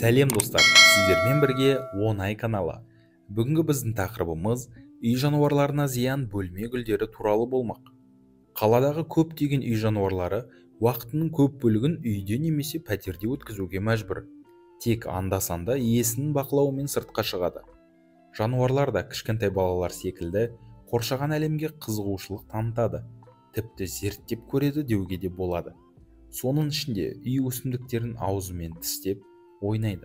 Сәлем достар, сіздермен бірге оңай каналы. Бүгінгі біздің тақырыбымыз үй жануарларына зиян бөлме гүлдері туралы болмақ. Қаладағы көптеген үй жануарлары уақытының көп бөлігін үйде немесе пәтерде өткізуге мәжбүр. Тек анда-санда иесінің бақылауымен сыртқа шығады. Жануарлар да кішкентай балалар секілді қоршаған әлемге қызығушылық танытады. Тіпті зерттеп көреді деуге де болады. Соның ішінде үй өсімдіктерін аузымен тістеп ойнайды.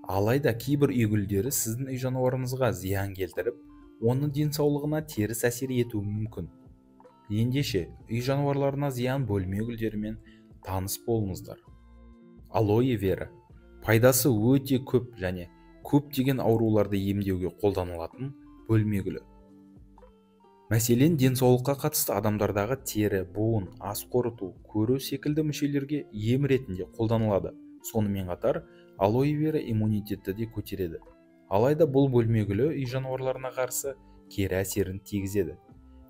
Алайда кейбір үй гүлдері сіздің үй жануарыңызға зиян келтіріп, оның денсаулығына теріс әсер етуі мүмкін. Ендеше, үй жануарларына зиян бөлме гүлдерімен таныс болыңыздар. Алоэ вера пайдасы өте көп және көптеген ауруларды емдеуге қолданылатын бөлме гүлі. Мәселен, денсаулыққа қатысты адамдардағы тері, буын, ас қорыту, көру секілді мүшелерге ем ретінде қолданылады. Сонымен қатар, алоэ вера иммунитетті де көтереді. Алайда бұл бөлме гүлі үй жануарларына қарсы кері әсерін тигізеді.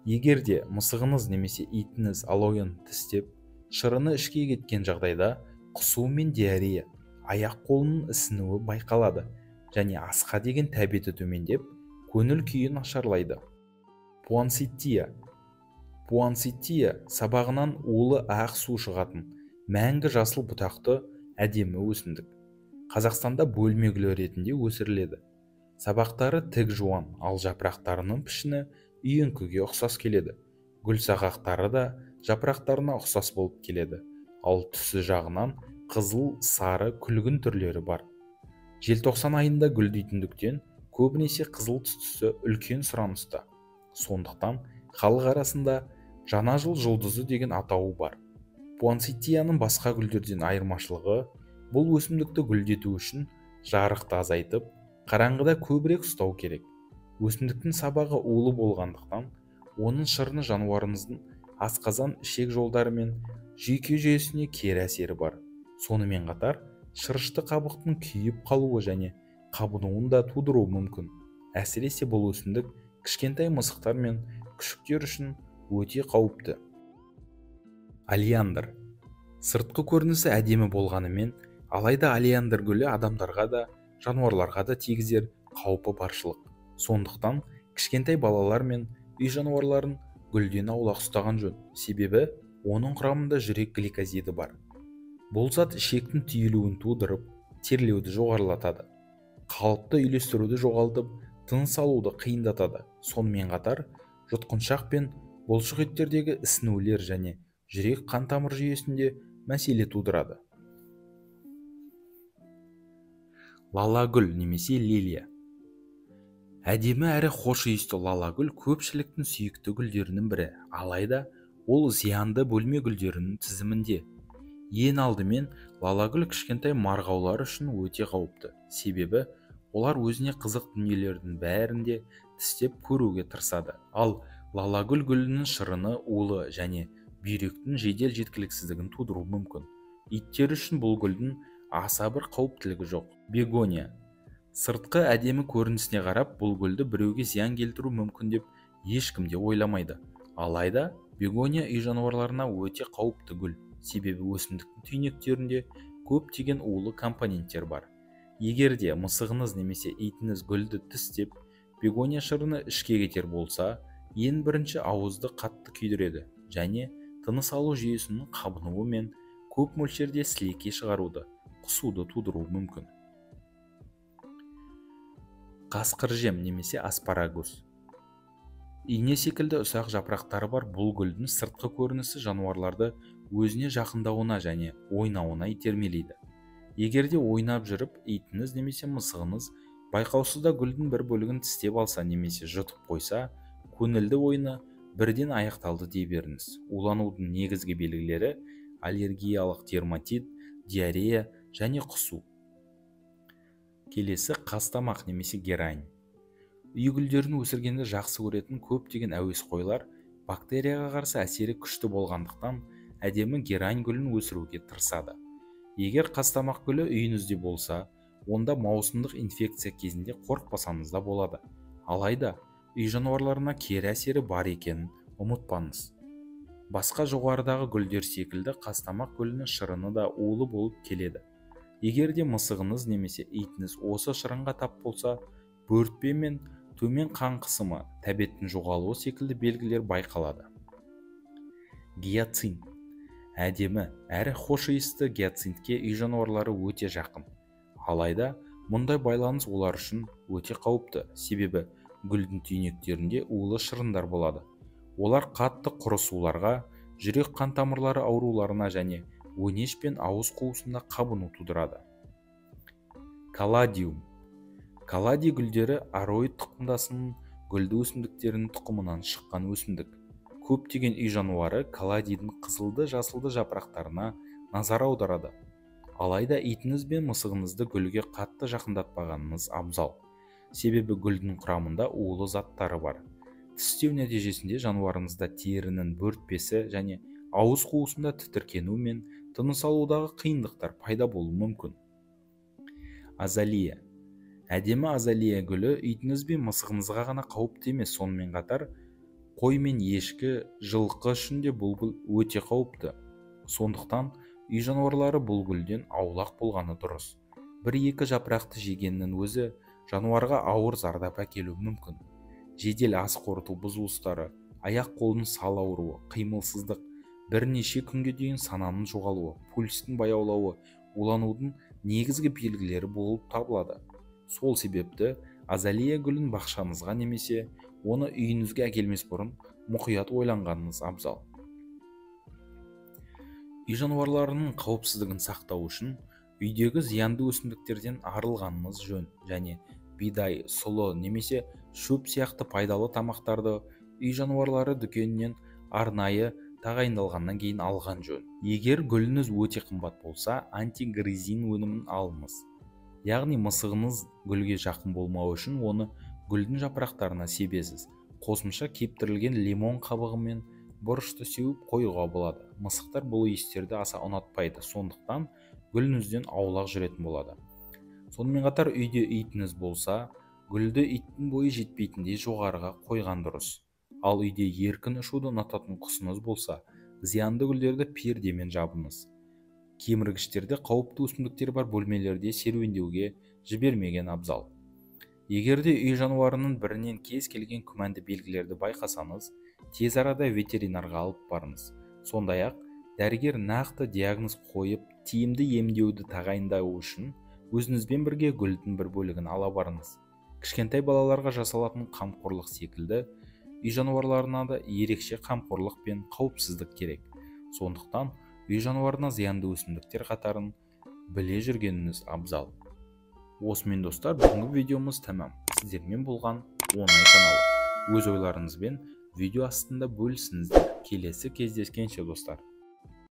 Егер де мысығыңыз немесе итіңіз алоэн тістеп, шырыны ішке кеткен жағдайда құсу мен диарея, аяқ-қолының ісінуі байқалады және асқа деген тәбеті төмендеп, көңіл күйі нашарлайды. Пуансеттия сабағынан улы ақ су шығатын, мәңгі жасыл бұтақты әдемі өсімдік. Қазақстанда бөлме гүлі ретінде өсіріледі. Сабақтары тік жуан, ал жапырақтарының пішіні үйеңкіге ұқсас келеді. Гүл сағақтары да жапырақтарына ұқсас болып келеді, ал түсі жағынан қызыл, сары, күлгін түрлері бар. Желтоқсан айында гүлдейтіндіктен көбінесе қызыл түсі үлкен сұраныста. Сондықтан халық арасында жаңа жыл жұлдызы деген атауы бар. Пуансеттияның басқа гүлдерден айырмашылығы, бұл өсімдікті гүлдету үшін жарықты азайтып, қараңғыда көбірек ұстау керек. Өсімдіктің сабағы улы болғандықтан, оның шырыны жануарыңыздың асқазан ішек жолдары мен жүйке жүйесіне кері әсері бар. Сонымен қатар, шырышты қабықтың күйіп қалуы және қабынуын да тудыруы мүмкін. Әсіресе бұл өсімдік кішкентай мысықтар мен күшіктер үшін өте қауіпті. Олеандр сыртқы көрінісі әдемі болғанымен, алайда олеандр гүлі адамдарға да, жануарларға да тигізер қаупі баршылық. Сондықтан кішкентай балалар мен үй жануарларын гүлден аулақ ұстаған жөн. Себебі оның құрамында жүрек гликозиді бар. Бұл зат ішектің түйілуін тудырып, терлеуді жоғарылатады. Қалыпты үйлестіруді жоғалтып, тыныс алуды қиындатады. Сонымен қатар, жұтқыншақ пен бұлшықеттердегі ісінулер және жүрек қан тамыр жүйесінде мәселе тудырады. Лалагүл немесе лилия. Әдемі әрі хош иісті лалагүл көпшіліктің сүйікті гүлдерінің бірі, алайда ол зиянды бөлме гүлдерінің тізімінде. Ең алдымен, лалагүл кішкентай марғаулар үшін өте қауіпті. Себебі олар өзіне қызық дүниелердің бәрінде тістеп көруге тырысады. Ал лалагүл гүлінің шырыны улы және бүйректің жедел жеткіліксіздігін тудыруы мүмкін. Иттер үшін бұл гүлдің аса бір қауіптілігі жоқ. Бегония. Сыртқы әдемі көрінісіне қарап, бұл гүлді біреуге зиян келтіру мүмкін деп ешкім де ойламайды. Алайда, бегония үй жануарларына өте қауіпті гүл. Себебі өсімдіктің түйнектерінде көптеген улы компоненттер бар. Егер де мысығыңыз немесе итіңіз гүлді тістеп, бегония шырыны ішке кетер болса, ең бірінші ауызды қатты күйдіреді және тыныс алу жүйесінің қабынуы мен көп мөлшерде сілекей шығаруды, құсуды тудыруы мүмкін. Қасқыр жем немесе аспарагус. Ине секілді ұсақ жапырақтары бар бұл гүлдің сыртқы көрінісі жануарларды өзіне жақындауына және ойнауына итермелейді. Егерде ойнап жүріп, итіңіз немесе мысығыңыз байқаусызда гүлдің бір бөлігін тістеп алса немесе жұтып қойса, көңілді ойыны бірден аяқталды дей беріңіз. Уланудың негізгі белгілері аллергиялық дерматит, диарея және құсу. Келесі қастамақ немесе герань. Үй гүлдерін өсіргенді жақсы көретін көптеген әуесқойлар бактерияға қарсы әсері күшті болғандықтан әдемі герань гүлін өсіруге тырысады. Егер қастамақ гүлі үйіңізде болса, онда маусымдық инфекция кезінде қорықпасаңыз да болады. Алайда, үй жануарларына кері әсері бар екенін ұмытпаңыз. Басқа жоғарыдағы гүлдер секілді қастамақ гүлінің шырыны да улы болып келеді. Егер де мысығыңыз немесе итіңіз осы шырынға тап болса, бөртпе мен төмен қан қысымы, тәбеттің жоғалуы секілді белгілер байқалады. Гиацинт. Әдемі әрі хош иісті гиацинтке үй жануарлары өте жақын. Алайда мұндай байланыс олар үшін өте қауіпті, себебі гүлдің түйнектерінде улы шырындар болады. Олар қатты құрысуларға, жүрек қан тамырлары ауруларына және өңеш пен ауыз қуысында қабыну тудырады. Каладиум. Каладий гүлдері ароид тұқымдасының гүлді өсімдіктерінің тұқымынан шыққан өсімдік. Көптеген үй жануары каладийдің қызылды жасылды жапырақтарына назар аударады. Алайда итіңіз бен мысығыңызды гүлге қатты жақындатпағаныңыз абзал, себебі гүлдің құрамында улы заттары бар. Тістеу нәтижесінде жануарыңызда терінің бөртпесі және ауыз қуысында тітіркену мен тыныс алудағы қиындықтар пайда болуы мүмкін. Азалия. Әдемі азалия гүлі итіңіз бен мысығыңызға ғана қауіпті емес, сонымен қатар қой мен ешкі, жылқы үшін де бұл гүл өте қауіпті. Сондықтан үй жануарлары бұл гүлден аулақ болғаны дұрыс. Бір-екі жапырақты жегеннің өзі жануарға ауыр зардап әкелуі мүмкін. Жедел ас қорыту бұзылыстары, аяқ-қолдың сал ауруы, қимылсыздық, бірнеше күнге дейін сананың жоғалуы, пульстің баяулауы уланудың негізгі белгілері болып табылады. Сол себепті азалия гүлін бақшаңызға немесе оны үйіңізге әкелмес бұрын мұқият ойланғаныңыз абзал. Үй жануарларының қауіпсіздігін сақтау үшін үйдегі зиянды өсімдіктерден арылғаныңыз жөн және бидай, сұлы немесе шөп сияқты пайдалы тамақтарды үй жануарлары дүкенінен арнайы тағайындалғаннан кейін алған жөн. Егер гүліңіз өте қымбат болса, антигризин өнімін алыңыз. Яғни мысығыңыз гүлге жақын болмау үшін оны гүлдің жапырақтарына себесіз. Қосымша кептірілген лимон қабығы мен бұрышты сеуіп қоюға болады. Мысықтар бұл иістерді аса ұнатпайды, сондықтан гүліңізден аулақ жүретін болады. Сонымен қатар үйде итіңіз болса, гүлді иттің бойы жетпейтіндей жоғарыға қойған дұрыс. Ал үйде еркін ұшуды ұнататын құсыңыз болса, зиянды гүлдерді пердемен жабыңыз. Кеміргіштерді қауіпті өсімдіктер бар бөлмелерде серуендеуге жібермеген абзал. Егер де үй жануарының бірінен кез келген күмәнді белгілерді байқасаңыз, тез арада ветеринарға алып барыңыз. Сондай-ақ дәрігер нақты диагноз қойып, тиімді емдеуді тағайындау үшін өзіңізбен бірге гүлдің бір бөлігін ала барыңыз. Кішкентай балаларға жасалатын қамқорлық секілді үй жануарларына да ерекше қамқорлық пен қауіпсіздік керек. Сондықтан үй жануарына зиянды өсімдіктер қатарын біле жүргеніңіз абзал. Осымен достар, бүгінгі видеомыз тәмам. Сіздермен болған оңай каналы. Өз ойларыңызбен видео астында бөлісіңіздер. Келесі кездескенше достар.